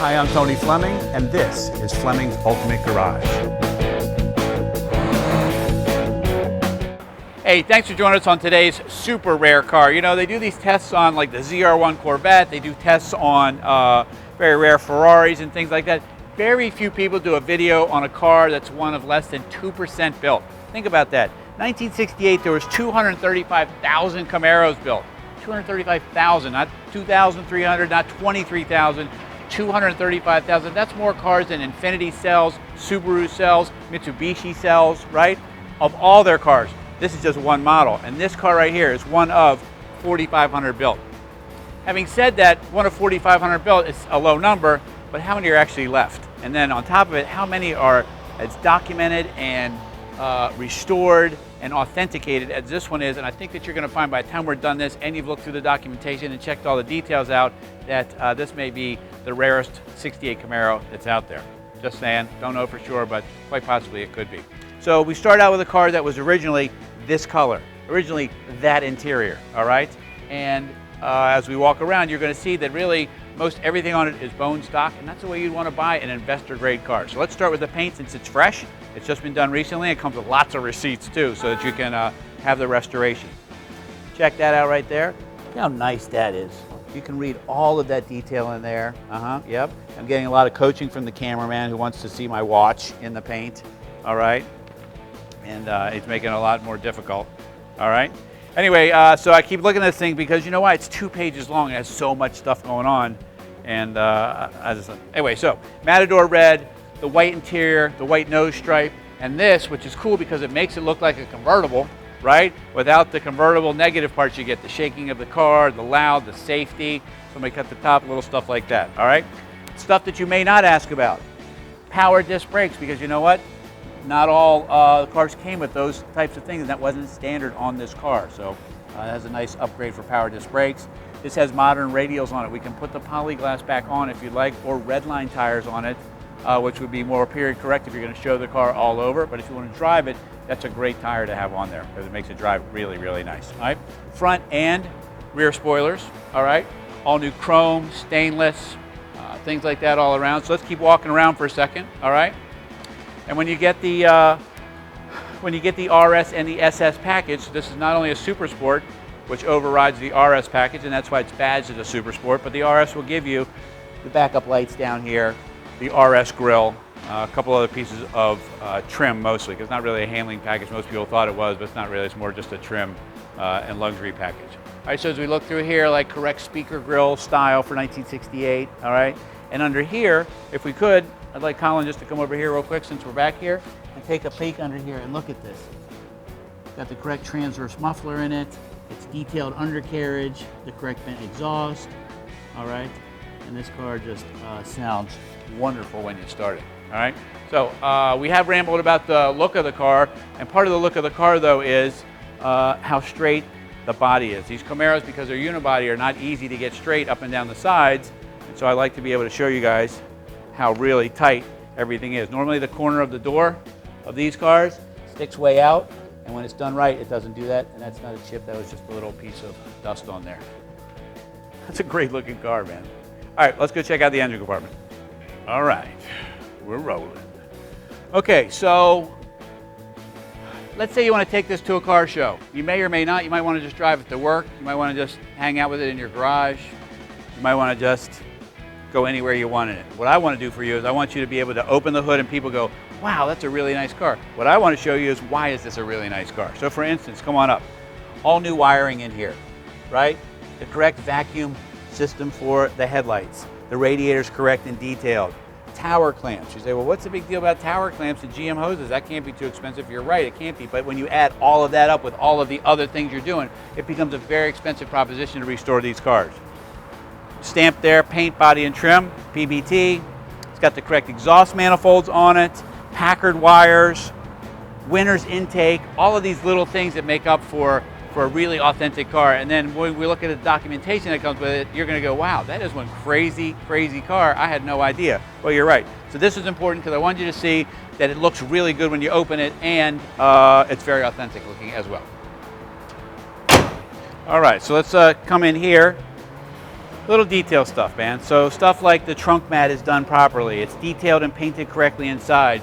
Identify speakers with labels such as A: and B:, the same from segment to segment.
A: Hi, I'm Tony Fleming, and this is Fleming's Ultimate Garage.
B: Hey, thanks for joining us on today's super rare car. You know, they do these tests on like the ZR1 Corvette, they do tests on very rare Ferraris and things like that. Very few people do a video on a car that's one of less than 2% built. Think about that. 1968, there was 235,000 Camaros built. 235,000, not 2,300, not 23,000, 235,000. That's more cars than Infiniti sells, Subaru sells, Mitsubishi sells, right? Of all their cars. This is just one model, and this car right here is one of 4,500 built. Having said that, one of 4,500 built is a low number, but how many are actually left? And then on top of it, how many are as documented and restored and authenticated as this one is? And I think that you're going to find by the time we're done this and you've looked through the documentation and checked all the details out that this may be the rarest 68 Camaro that's out there. Just saying, don't know for sure, but quite possibly it could be. So we start out with a car that was originally this color, originally that interior, all right? And as we walk around, you're going to see that really most everything on it is bone stock, and that's the way you'd want to buy an investor grade car. So let's start with the paint since it's fresh. It's just been done recently. It comes with lots of receipts too, so that you can have the restoration. Check that out right there. Look how nice that is. You can read all of that detail in there. Yep. I'm getting a lot of coaching from the cameraman who wants to see my watch in the paint, all right? And it's making it a lot more difficult, all right? Anyway, so I keep looking at this thing because you know why? It's 2 pages long. It has so much stuff going on. And anyway, so Matador red, the white interior, the white nose stripe, and this, which is cool because it makes it look like a convertible, right? Without the convertible negative parts, you get the shaking of the car, the loud, the safety. Somebody cut the top, little stuff like that, all right? Stuff that you may not ask about. Power disc brakes, because you know what? Not all cars came with those types of things, and that wasn't standard on this car. So it has a nice upgrade for power disc brakes. This has modern radials on it. We can put the polyglass back on if you'd like, or redline tires on it, which would be more period correct if you're going to show the car all over. But if you want to drive it, that's a great tire to have on there because it makes it drive really, really nice. All right, front and rear spoilers. All right, all new chrome, stainless, things like that all around. So let's keep walking around for a second. All right. And when you get the RS and the SS package, this is not only a Super Sport, which overrides the RS package, and that's why it's badged as a Super Sport, but the RS will give you the backup lights down here, the RS grille, a couple other pieces of trim mostly, because it's not really a handling package. Most people thought it was, but it's not really. It's more just a trim and luxury package. All right, so as we look through here, like correct speaker grille style for 1968, all right? And under here, if we could, I'd like Colin just to come over here real quick since we're back here and take a peek under here and look at this. It's got the correct transverse muffler in it. It's detailed undercarriage, the correct vent exhaust, all right? And this car just sounds wonderful when you start it, all right? So we have rambled about the look of the car, and part of the look of the car though is how straight the body is. These Camaros, because they're unibody, are not easy to get straight up and down the sides, and so I like to be able to show you guys how really tight everything is. Normally the corner of the door of these cars sticks way out, and when it's done right, it doesn't do that, and that's not a chip, that was just a little piece of dust on there. That's a great looking car, man. All right, let's go check out the engine compartment. All right, we're rolling. Okay, so let's say you want to take this to a car show. You may or may not. You might want to just drive it to work. You might want to just hang out with it in your garage. You might want to just go anywhere you want in it. What I want to do for you is I want you to be able to open the hood and people go, wow, that's a really nice car. What I want to show you is why is this a really nice car. So for instance, come on up. All new wiring in here, right? The correct vacuum system for the headlights. The radiator's correct and detailed. Tower clamps. You say, well, what's the big deal about tower clamps and GM hoses? That can't be too expensive. You're right, it can't be. But when you add all of that up with all of the other things you're doing, it becomes a very expensive proposition to restore these cars. Stamped there, paint, body, and trim, PBT. It's got the correct exhaust manifolds on it, Packard wires, winner's intake, all of these little things that make up for a really authentic car. And then when we look at the documentation that comes with it, you're going to go, wow, that is one crazy, crazy car. I had no idea. Well, you're right. So this is important because I want you to see that it looks really good when you open it, and it's very authentic looking as well. All right, so let's come in here. Little detail stuff, man. So stuff like the trunk mat is done properly. It's detailed and painted correctly inside.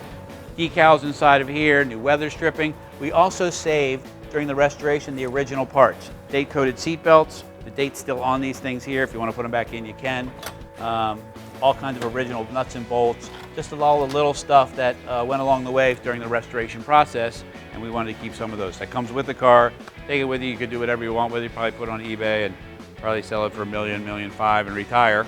B: Decals inside of here, new weather stripping. We also saved, during the restoration, the original parts. Date-coded seat belts. The date's still on these things here. If you want to put them back in, you can. All kinds of original nuts and bolts. Just all the little stuff that went along the way during the restoration process, and we wanted to keep some of those. That comes with the car. Take it with you. You could do whatever you want with it. Probably put it on eBay and probably sell it for $1 million, $1.5 million and retire.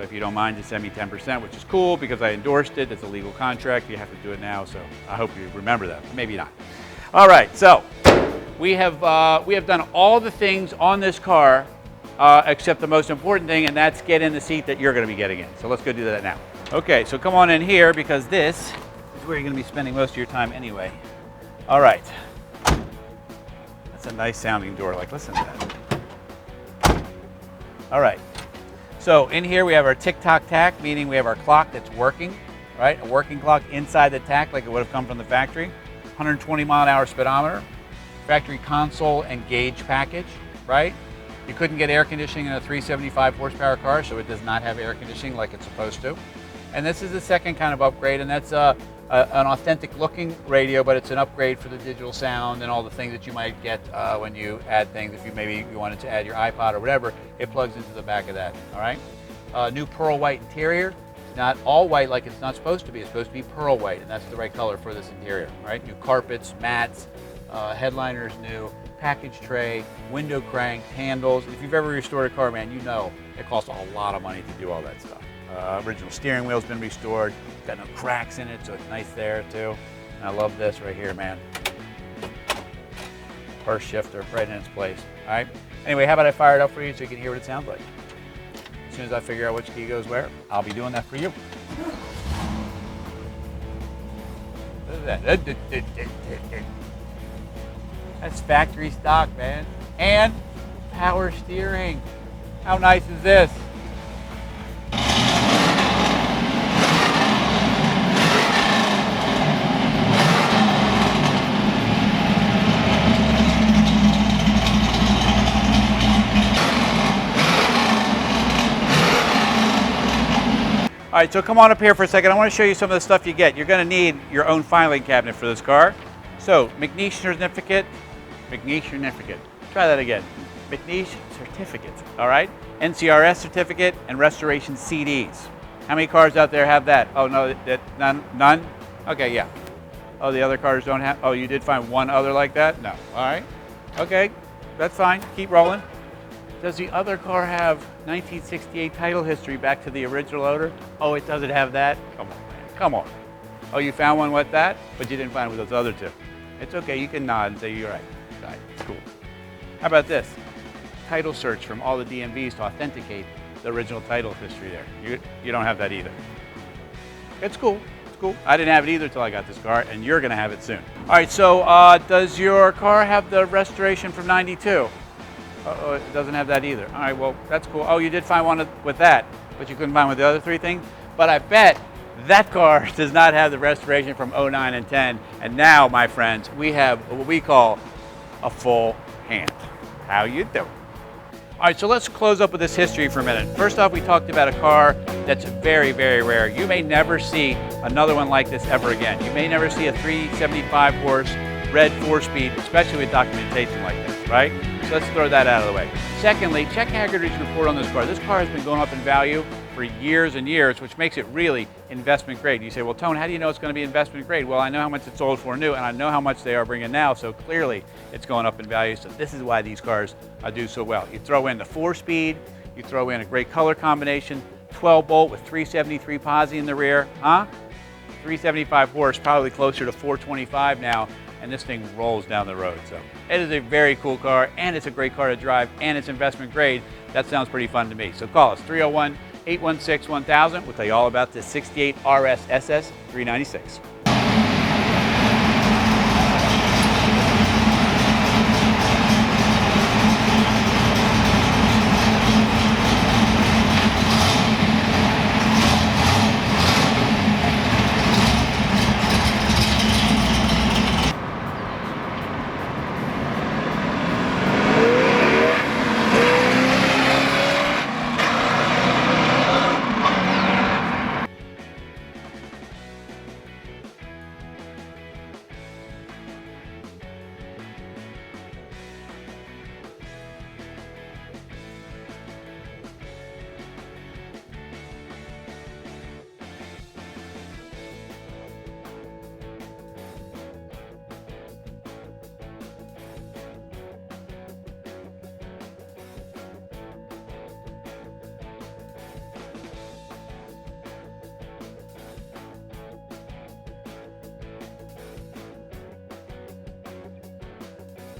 B: If you don't mind, just send me 10%, which is cool because I endorsed it. It's a legal contract. You have to do it now, so I hope you remember that. Maybe not. All right, so we have done all the things on this car except the most important thing, and that's get in the seat that you're going to be getting in. So let's go do that now. Okay, so come on in here because this is where you're going to be spending most of your time anyway. All right. That's a nice sounding door. Like, listen to that. All right. So in here we have our tick-tock tack, meaning we have our clock that's working, right? A working clock inside the tack like it would have come from the factory. 120 mile-an-hour speedometer, factory console and gauge package, right? You couldn't get air conditioning in a 375 horsepower car, so it does not have air conditioning like it's supposed to. And this is the second kind of upgrade, and that's an authentic looking radio, but it's an upgrade for the digital sound and all the things that you might get when you add things. If you wanted to add your iPod or whatever, it plugs into the back of that, all right? New pearl white interior. Not all white like it's not supposed to be. It's supposed to be pearl white, and that's the right color for this interior, right? New carpets, mats, headliners new, package tray, window crank, handles. If you've ever restored a car, man, you know it costs a lot of money to do all that stuff. Original steering wheel's been restored. Got no cracks in it, so it's nice there too. And I love this right here, man. First shifter right in its place, all right? Anyway, how about I fire it up for you so you can hear what it sounds like? As soon as I figure out which key goes where, I'll be doing that for you. Look at that. That's factory stock, man. And power steering. How nice is this? All right, so come on up here for a second. I want to show you some of the stuff you get. You're going to need your own filing cabinet for this car. So, McNiche certificate. Try that again. McNiche certificate, all right? NCRS certificate and restoration CDs. How many cars out there have that? Oh, no, none? Okay, yeah. Oh, the other cars don't have, oh, you did find one other like that? No, all right. Okay, that's fine, keep rolling. Does the other car have 1968 title history back to the original owner? Oh, it doesn't have that? Come on, man, come on. Oh, you found one with that, but you didn't find it with those other two. It's okay, you can nod and say you're right. Right, cool. How about this? Title search from all the DMVs to authenticate the original title history there. You don't have that either. It's cool, it's cool. I didn't have it either until I got this car, and you're gonna have it soon. All right, so does your car have the restoration from '92? Oh, it doesn't have that either. All right, well, that's cool. Oh, you did find one with that, but you couldn't find one with the other three things? But I bet that car does not have the restoration from 09 and 10. And now, my friends, we have what we call a full hand. How you doing? All right, so let's close up with this history for a minute. First off, we talked about a car that's very, very rare. You may never see another one like this ever again. You may never see a 375 horse red 4-speed, especially with documentation like this, right? So let's throw that out of the way. Secondly, check Hagerty's report on this car. This car has been going up in value for years and years, which makes it really investment grade. You say, well, Tone, how do you know it's going to be investment grade? Well, I know how much it sold for new, and I know how much they are bringing now, so clearly it's going up in value. So this is why these cars do so well. You throw in the 4-speed, you throw in a great color combination, 12-bolt with 373 posi in the rear, huh? 375 horse, probably closer to 425 now, and this thing rolls down the road. So it is a very cool car, and it's a great car to drive, and it's investment grade. That sounds pretty fun to me. So call us, 301-816-1000. We'll tell you all about this 68 RS SS 396.